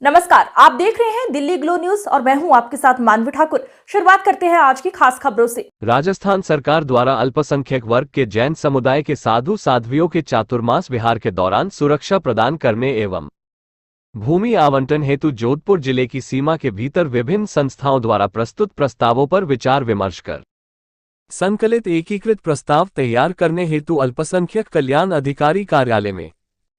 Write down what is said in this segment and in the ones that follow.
नमस्कार, आप देख रहे हैं दिल्ली ग्लो न्यूज और मैं हूं आपके साथ मानवी ठाकुर। शुरुआत करते हैं आज की खास खबरों से। राजस्थान सरकार द्वारा अल्पसंख्यक वर्ग के जैन समुदाय के साधु साध्वियों के चातुर्मास विहार के दौरान सुरक्षा प्रदान करने एवं भूमि आवंटन हेतु जोधपुर जिले की सीमा के भीतर विभिन्न संस्थाओं द्वारा प्रस्तुत प्रस्तावों पर विचार विमर्श कर संकलित एकीकृत प्रस्ताव तैयार करने हेतु अल्पसंख्यक कल्याण अधिकारी कार्यालय में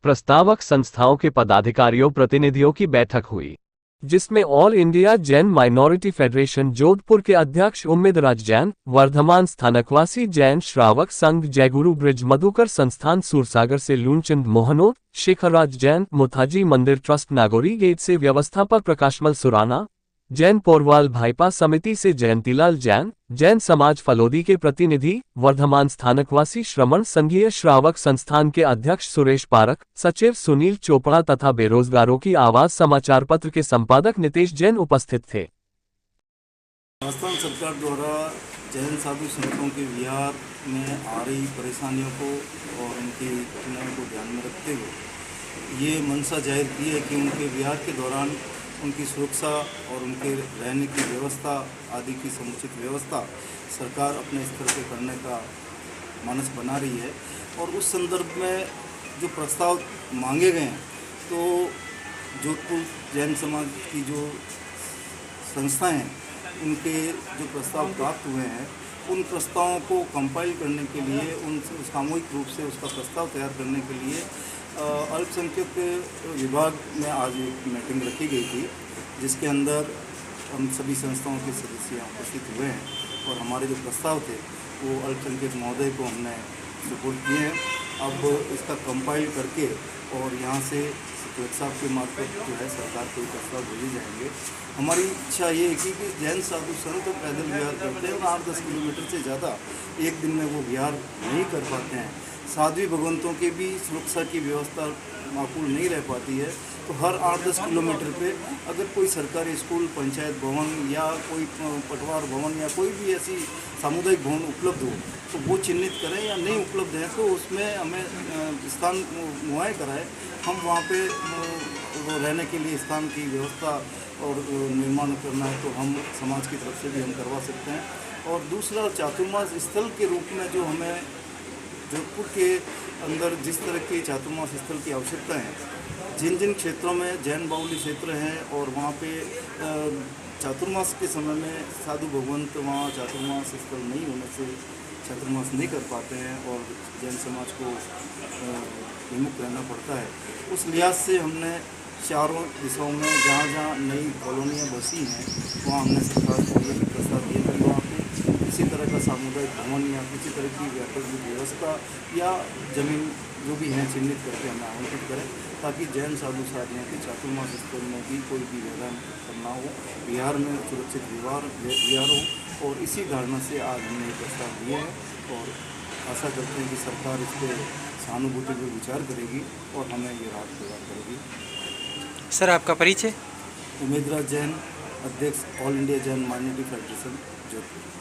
प्रस्तावक संस्थाओं के पदाधिकारियों प्रतिनिधियों की बैठक हुई, जिसमें all India Jain minority federation Jodhpur के अध्यक्ष उम्मेदराज जैन, वर्धमान स्थानकवासी जैन श्रावक संघ जयगुरु ब्रिज मधुकर संस्थान सूरसागर से लूनचंद मोहनोत, शेखरराज जैन, मुथाजी मंदिर ट्रस्ट नागौरी गेट से व्यवस्थापक प्रकाशमल सुराना, जैन पोरवाल भाईपा समिति से जयंतीलाल जैन, जैन समाज फलोदी के प्रतिनिधि, वर्धमान स्थानकवासी श्रमण संघीय श्रावक संस्थान के अध्यक्ष सुरेश पारक, सचिव सुनील चोपड़ा तथा बेरोजगारों की आवाज समाचार पत्र के संपादक नितेश जैन उपस्थित थे। राजस्थान सरकार द्वारा जैन साधु संतों के विहार में आ रही परेशानियों को और उनकी कठिनाइयों को ध्यान में रखते हुए ये मंशा जाहिर की है कि उनके विहार के दौरान उनकी सुरक्षा और उनके रहने की व्यवस्था आदि की समुचित व्यवस्था सरकार अपने स्तर पर करने का मानस बना रही है। और उस संदर्भ में जो प्रस्ताव मांगे गए हैं, तो जोधपुर जैन समाज की जो संस्थाएं हैं, उनके जो प्रस्ताव प्राप्त हुए हैं, उन प्रस्तावों को कंपाइल करने के लिए, उन सामूहिक रूप से उसका प्रस्ताव तैयार करने के लिए अल्पसंख्यक विभाग में आज एक मीटिंग रखी गई थी, जिसके अंदर हम सभी संस्थाओं के सदस्य उपस्थित हुए हैं और हमारे जो प्रस्ताव थे वो अल्पसंख्यक महोदय को हमने सपोर्ट किए हैं। अब इसका कंपाइल करके और यहाँ से कलेक्टर साहब के मार्फत जो है सरकार को प्रस्ताव भेजे जाएंगे। हमारी इच्छा ये है कि जैन साधु संत तो पैदल विहार करते हैं और 8-10 किलोमीटर से ज़्यादा एक दिन में वो विहार नहीं कर पाते हैं। साध्वी भगवंतों की भी सुरक्षा की व्यवस्था माकूल नहीं रह पाती है, तो हर 8-10 किलोमीटर पे अगर कोई सरकारी स्कूल, पंचायत भवन या कोई पटवार भवन या कोई भी ऐसी सामुदायिक भवन उपलब्ध हो तो वो चिन्हित करें, या नहीं उपलब्ध है तो उसमें हमें स्थान मुहैया कराए। हम वहाँ पे रहने के लिए स्थान की व्यवस्था और निर्माण करना है तो हम समाज की तरफ से भी हम करवा सकते हैं। और दूसरा, चातुर्मास स्थल के रूप में जो हमें जोधपुर के अंदर जिस तरह के चातुर्मास स्थल की आवश्यकता है, जिन जिन क्षेत्रों में जैन बाहुल्य क्षेत्र हैं और वहाँ पे चातुर्मास के समय में साधु भगवंत वहाँ चातुर्मास स्थल नहीं होने से चातुर्मास नहीं कर पाते हैं और जैन समाज को विमुख रहना पड़ता है। उस लिहाज से हमने चारों दिशाओं में जहाँ जहाँ नई कॉलोनियाँ बसी हैं वहाँ हमने सरकार को ये भी प्रस्ताव दिए कि वहाँ पे किसी तरह का सामुदायिक भवन या किसी तरह की वैकल्पिक व्यवस्था या जमीन जो भी हैं चिन्हित करके हमें आवंटित करें, ताकि जैन साधु साधियों के चातुर्मास स्थल में भी कोई भी व्यवधान करना हो, बिहार में सुरक्षित विहार हो। और इसी धारणा से आज हमने ये प्रस्ताव दिए हैं और आशा करते हैं कि सरकार इस पर सहानुभूति पर विचार करेगी और हमें ये राहत प्रदान करेगी। सर, आपका परिचय? उम्मेदराज जैन, अध्यक्ष all India Jain minority federation Jodhpur.